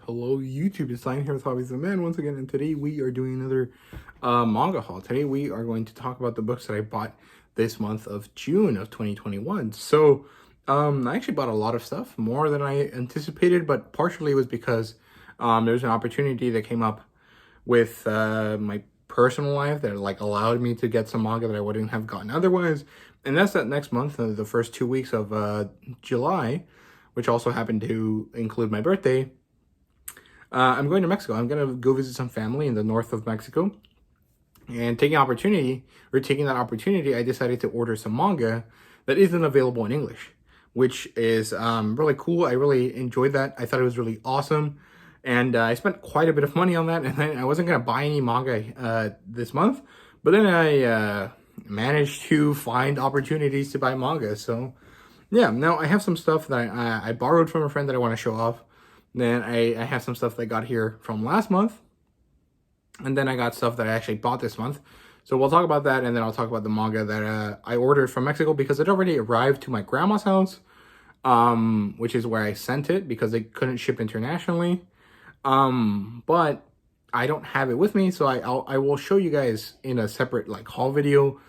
Hello YouTube, it's Lion here with Hobbies of Man once again, and today we are doing another manga haul. Today we are going to talk about the books that I bought this month of June of 2021. So I actually bought a lot of stuff, more than I anticipated, but partially it was because there's an opportunity that came up with my personal life that allowed me to get some manga that I wouldn't have gotten otherwise. And that's that next month, the first 2 weeks of July, which also happened to include my birthday. I'm going to Mexico. I'm going to go visit some family in the north of Mexico. And taking that opportunity, I decided to order some manga that isn't available in English, which is really cool. I really enjoyed that. I thought it was really awesome. And I spent quite a bit of money on that. And then I wasn't going to buy any manga this month. But then I managed to find opportunities to buy manga. So yeah, now I have some stuff that I borrowed from a friend that I want to show off. Then I have some stuff that I got here from last month. And then I got stuff that I actually bought this month. So we'll talk about that, and then I'll talk about the manga that I ordered from Mexico because it already arrived to my grandma's house, which is where I sent it because they couldn't ship internationally. But I don't have it with me, so I will show you guys in a separate haul video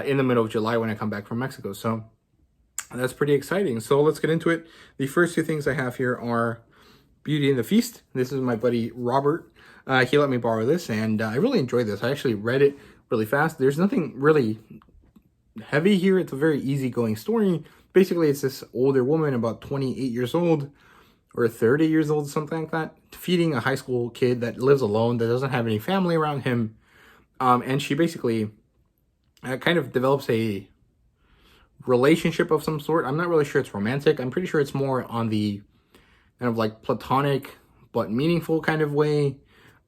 in the middle of July when I come back from Mexico. So that's pretty exciting. So let's get into it. The first two things I have here are Beauty and the Feast. This is my buddy Robert. He let me borrow this, and I really enjoyed this. I actually read it really fast. There's nothing really heavy here. It's a very easygoing story. Basically, it's this older woman, about 28 years old, or 30 years old, something like that, feeding a high school kid that lives alone, that doesn't have any family around him. And she basically kind of develops a relationship of some sort. I'm not really sure it's romantic. I'm pretty sure it's more on the kind of platonic but meaningful kind of way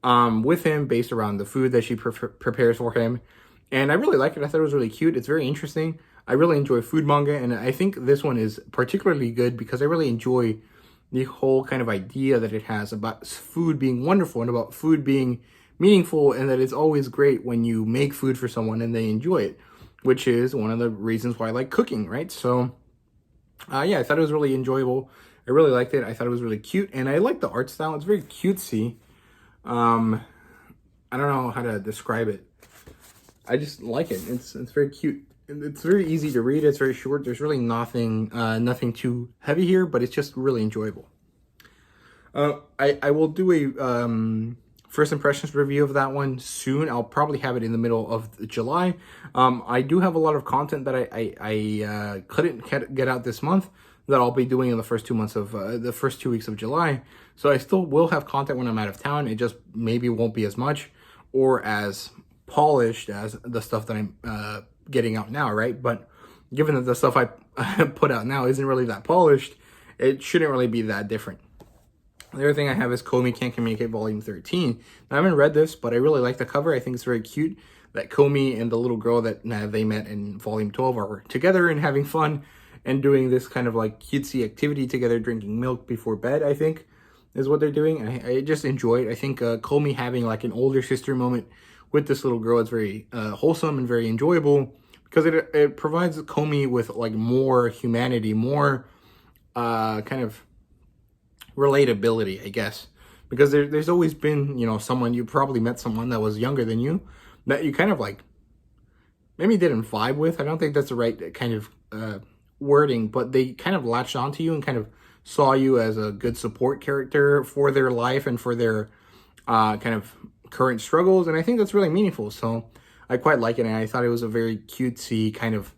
with him, based around the food that she prepares for him. And I really like it. I thought it was really cute. It's very interesting. I really enjoy food manga, and I think this one is particularly good because I really enjoy the whole kind of idea that it has about food being wonderful and about food being meaningful, and that it's always great when you make food for someone and they enjoy it, which is one of the reasons why I like cooking, right? So yeah, I thought it was really enjoyable. I really liked it. I thought it was really cute, and I like the art style. It's very cutesy. I don't know how to describe it. I just like it. It's very cute. It's very easy to read. It's very short. There's really nothing too heavy here, but it's just really enjoyable. I will do a first impressions review of that one soon. I'll probably have it in the middle of July. I do have a lot of content that I couldn't get out this month that I'll be doing in the first 2 months of the first 2 weeks of July. So I still will have content when I'm out of town. It just maybe won't be as much or as polished as the stuff that I'm getting out now, right? But given that the stuff I put out now isn't really that polished, it shouldn't really be that different. The other thing I have is Komi Can't Communicate Volume 13. Now, I haven't read this, but I really like the cover. I think it's very cute that Komi and the little girl that they met in Volume 12 are together and having fun and doing this kind of cutesy activity together, drinking milk before bed, I think, is what they're doing. And I just enjoy it. I think Komi having an older sister moment with this little girl is very wholesome and very enjoyable because it provides Komi with more humanity, more kind of relatability, I guess. Because there's always been, someone, you probably met someone that was younger than you that you kind of maybe didn't vibe with. I don't think that's the right kind of wording, but they kind of latched onto you and kind of saw you as a good support character for their life and for their kind of current struggles, and I think that's really meaningful. So I quite like it, and I thought it was a very cutesy kind of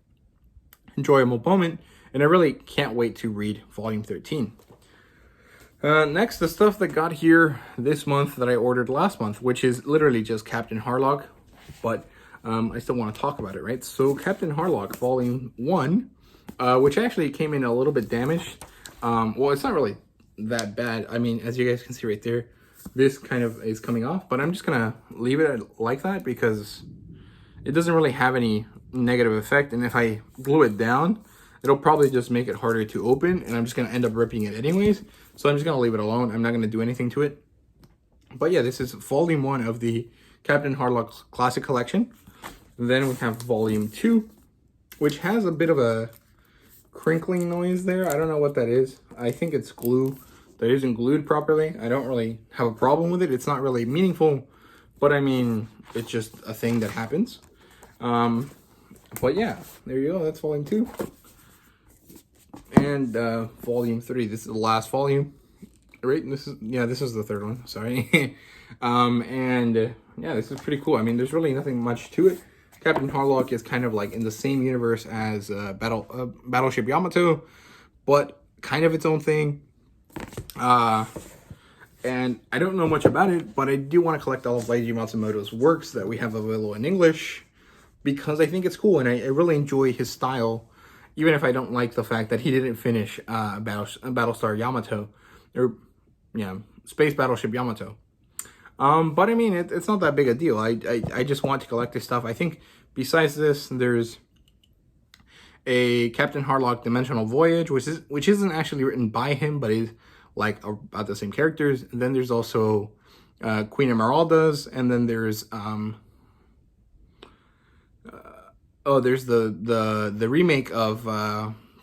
enjoyable moment, and I really can't wait to read Volume 13. Next, the stuff that got here this month that I ordered last month, which is literally just Captain Harlock, but I still want to talk about it, right? So Captain Harlock Volume 1, which actually came in a little bit damaged. Well, it's not really that bad. I mean, as you guys can see right there, this kind of is coming off, but I'm just gonna leave it like that because it doesn't really have any negative effect. And if I glue it down, it'll probably just make it harder to open, and I'm just gonna end up ripping it anyways. So I'm just gonna leave it alone. I'm not gonna do anything to it. But yeah, this is Volume 1 of the Captain Harlock's Classic Collection. Then we have Volume 2, which has a bit of a crinkling noise there. I don't know what that is. I think it's glue. that isn't glued properly. I don't really have a problem with it. It's not really meaningful, but I mean, it's just a thing that happens. But yeah, there you go. That's volume 2. And volume 3. This is the last volume. Right? This is the third one. Sorry. Yeah, this is pretty cool. I mean, there's really nothing much to it. Captain Harlock is kind of like in the same universe as Battleship Yamato, but kind of its own thing. And I don't know much about it, but I do want to collect all of Leiji Matsumoto's works that we have available in English, because I think it's cool, and I really enjoy his style, even if I don't like the fact that he didn't finish Battlestar Yamato, or yeah, Space Battleship Yamato. But I mean, it's not that big a deal. I just want to collect this stuff. I think besides this, there's a Captain Harlock Dimensional Voyage, which isn't actually written by him, but is like about the same characters. And then there's also Queen Emeralda's, and then there's there's the remake of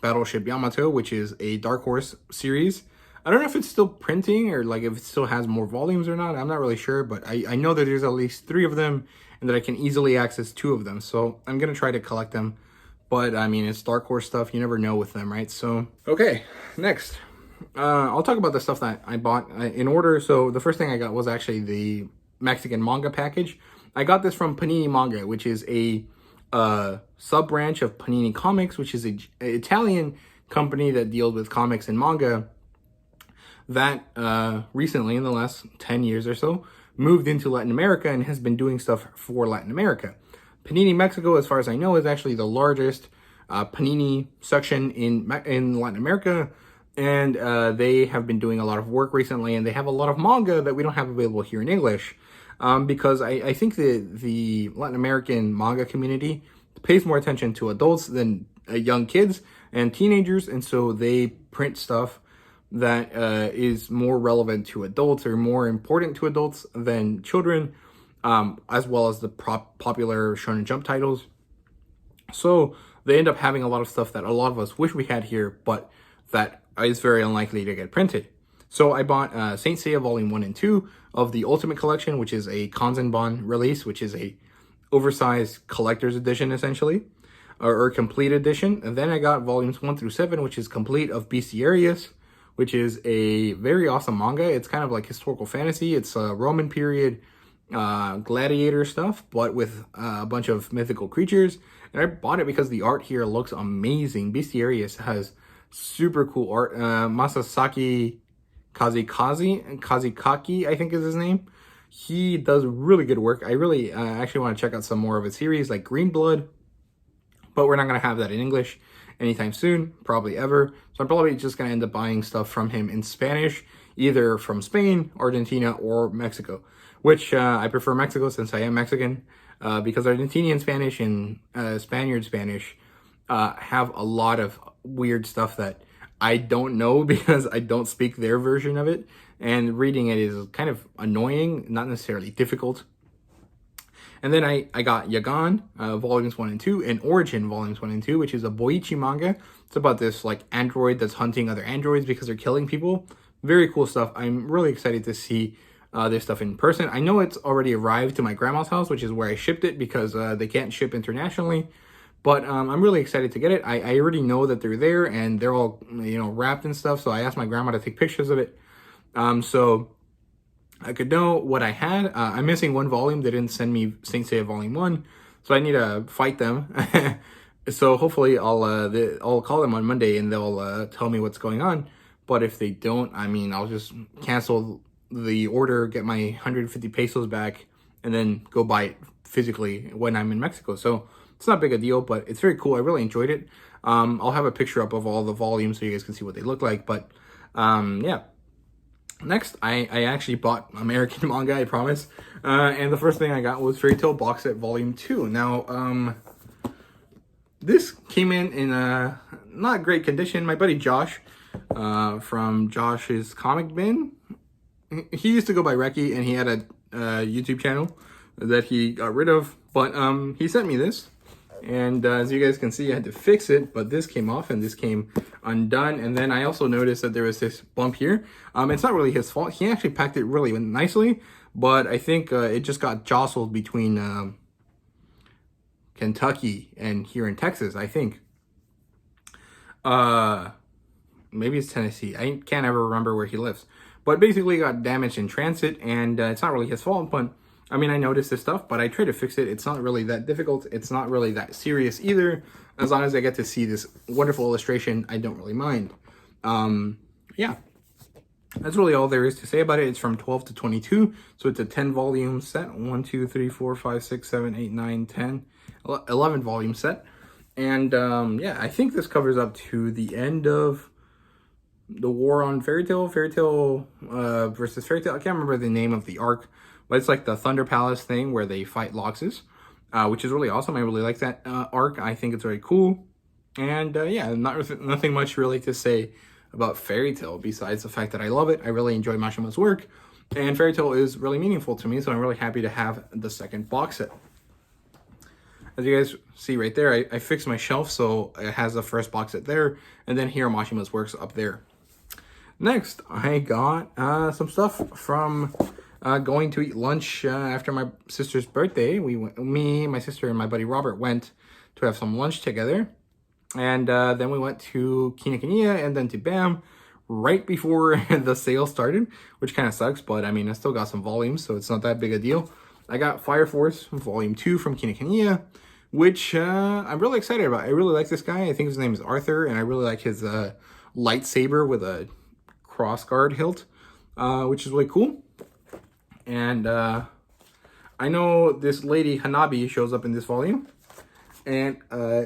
Battleship Yamato, which is a Dark Horse series. I don't know if it's still printing or like if it still has more volumes or not. I'm not really sure, but I know that there's at least 3 of them and that I can easily access 2 of them. So I'm going to try to collect them. But I mean, it's Dark Horse stuff. You never know with them, right? So, okay, next. I'll talk about the stuff that I bought in order. So the first thing I got was actually the Mexican manga package. I got this from Panini Manga, which is a sub-branch of Panini Comics, which is an Italian company that deals with comics and manga that recently, in the last 10 years or so, moved into Latin America and has been doing stuff for Latin America. Panini Mexico, as far as I know, is actually the largest Panini section in Latin America, and they have been doing a lot of work recently, and they have a lot of manga that we don't have available here in English, because I think the Latin American manga community pays more attention to adults than young kids and teenagers, and so they print stuff that is more relevant to adults or more important to adults than children, as well as the popular Shonen Jump titles. So they end up having a lot of stuff that a lot of us wish we had here, but that is very unlikely to get printed. So I bought Saint Seiya Volume 1 and 2 of the Ultimate Collection, which is a Kanzenban release, which is a oversized collector's edition, essentially, or complete edition. And then I got Volumes 1 through 7, which is complete, of Bestiarius, which is a very awesome manga. It's kind of like historical fantasy. It's Roman period gladiator stuff, but with a bunch of mythical creatures. And I bought it because the art here looks amazing. Bestiarius has super cool art. Masasaki Kazikaki, I think is his name. He does really good work. I really actually want to check out some more of his series, like Green Blood, but we're not going to have that in English anytime soon, probably ever. So I'm probably just going to end up buying stuff from him in Spanish, either from Spain, Argentina, or Mexico, which I prefer Mexico since I am Mexican, because Argentinian Spanish and Spaniard Spanish have a lot of weird stuff that I don't know because I don't speak their version of it, and reading it is kind of annoying, not necessarily difficult. And then I got Yagan, Volumes 1 and 2, and Origin, Volumes 1 and 2, which is a Boichi manga. It's about this, like, android that's hunting other androids because they're killing people. Very cool stuff. I'm really excited to see this stuff in person. I know it's already arrived to my grandma's house, which is where I shipped it because they can't ship internationally. But I'm really excited to get it. I already know that they're there, and they're all, wrapped and stuff. So I asked my grandma to take pictures of it. So I could know what I had. I'm missing one volume. They didn't send me Saint Seiya Volume 1, so I need to fight them. So hopefully I'll call them on Monday and they'll tell me what's going on. But if they don't, I mean, I'll just cancel the order, get my 150 pesos back, and then go buy it physically when I'm in Mexico. So it's not big a deal, but it's very cool. I really enjoyed it. I'll have a picture up of all the volumes so you guys can see what they look like. But yeah. Next, I actually bought American manga, I promise. And the first thing I got was Fairy Tail Box Set Volume 2. Now, this came in a not great condition. My buddy Josh, from Josh's Comic Bin, he used to go by Reki, and he had a YouTube channel that he got rid of. But he sent me this. And as you guys can see, I had to fix it, but this came off and this came undone. And then I also noticed that there was this bump here. It's not really his fault. He actually packed it really nicely, but I think it just got jostled between Kentucky and here in Texas, I think. Maybe it's Tennessee. I can't ever remember where he lives. But basically got damaged in transit, and it's not really his fault, but I mean, I noticed this stuff, but I try to fix it. It's not really that difficult. It's not really that serious either. As long as I get to see this wonderful illustration, I don't really mind. Yeah, that's really all there is to say about it. It's from 12 to 22, so it's a 10 volume set. 1, 2, 3, 4, 5, 6, 7, 8, 9, 10, 11 volume set. And yeah, I think this covers up to the end of the war on Fairy Tail versus Fairy Tail. I can't remember the name of the arc, but it's like the Thunder Palace thing where they fight Loxus, which is really awesome. I really like that arc. I think it's very cool. And yeah, nothing much really to say about Fairy Tail besides the fact that I love it. I really enjoy Mashima's work, and Fairy Tail is really meaningful to me, so I'm really happy to have the second box set. As you guys see right there, I fixed my shelf so it has the first box set there, and then here Mashima's works up there. Next, I got some stuff from going to eat lunch after my sister's birthday. Me, my sister, and my buddy Robert went to have some lunch together. And then we went to Kinokuniya and then to BAM right before the sale started, which kind of sucks, but I mean, I still got some volumes, so it's not that big a deal. I got Fire Force Volume 2 from Kinokuniya, which I'm really excited about. I really like this guy. I think his name is Arthur, and I really like his lightsaber with a crossguard hilt, which is really cool. And I know this lady Hanabi shows up in this volume, and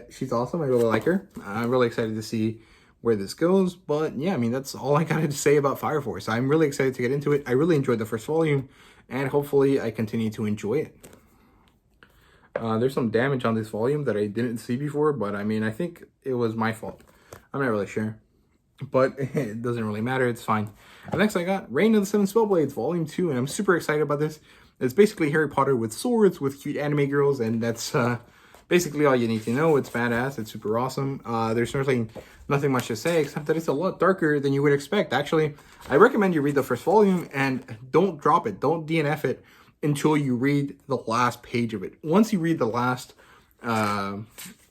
she's awesome. I really like her. I'm really excited to see where this goes. But yeah, I mean, that's all I got to say about Fire Force. I'm really excited to get into it. I really enjoyed the first volume, and hopefully I continue to enjoy it. There's some damage on this volume that I didn't see before, but I mean, I think it was my fault. I'm not really sure, but it doesn't really matter. It's fine. And next I got Reign of the Seven Spellblades Volume 2, and I'm super excited about this. It's basically Harry Potter with swords, with cute anime girls, and that's basically all you need to know. It's badass. It's super awesome. There's really nothing much to say, except that it's a lot darker than you would expect. Actually, I recommend you read the first volume, and don't drop it. Don't DNF it until you read the last page of it. Once you read the last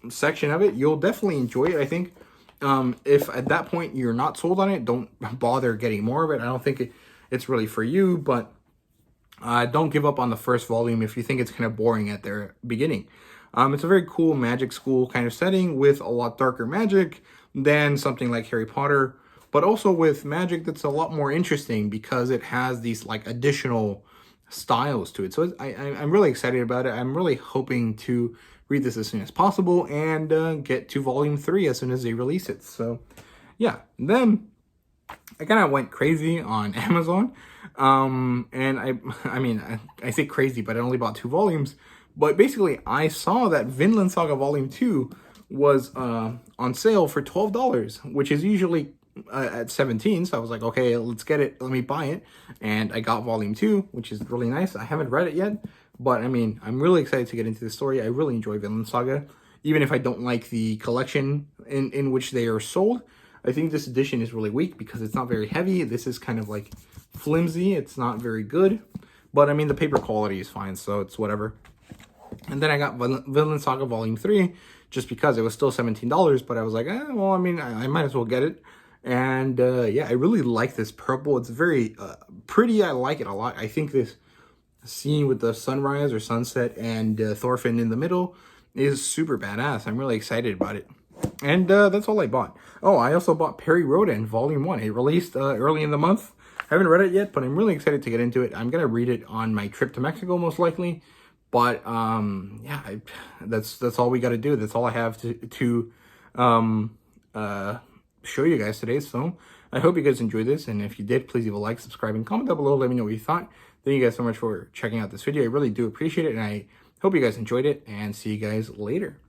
section of it, you'll definitely enjoy it, I think. If at that point you're not sold on it, don't bother getting more of it. I don't think it's really for you, but don't give up on the first volume if you think it's kind of boring at their beginning. It's a very cool magic school kind of setting with a lot darker magic than something like Harry Potter, but also with magic that's a lot more interesting because it has these like additional styles to it. So I'm really excited about it. I'm really hoping to read this as soon as possible and get to volume 3 as soon as they release it. So yeah, and then I kind of went crazy on Amazon. And I mean, I say crazy, but I only bought 2 volumes. But basically, I saw that Vinland Saga Volume 2 was on sale for $12, which is usually at $17. So I was like, okay, let's get it. Let me buy it. And I got Volume 2, which is really nice. I haven't read it yet, but I mean, I'm really excited to get into the story. I really enjoy Vinland Saga, even if I don't like the collection in which they are sold. I think this edition is really weak because it's not very heavy. This is kind of like flimsy. It's not very good, but I mean, the paper quality is fine, so it's whatever. And then I got Vinland Saga Volume 3 just because it was still $17, but I was like, well, I mean, I might as well get it. And yeah, I really like this purple. It's very pretty. I like it a lot. I think this scene with the sunrise or sunset and Thorfinn in the middle is super badass. I'm really excited about it. And that's all I bought. Oh, I also bought Perry Rodan Volume 1. It released early in the month. I haven't read it yet, but I'm really excited to get into it. I'm going to read it on my trip to Mexico, most likely. But yeah, that's all we got to do. That's all I have to show you guys today. So I hope you guys enjoyed this. And if you did, please leave a like, subscribe, and comment down below. Let me know what you thought. Thank you guys so much for checking out this video. I really do appreciate it. And I hope you guys enjoyed it. And see you guys later.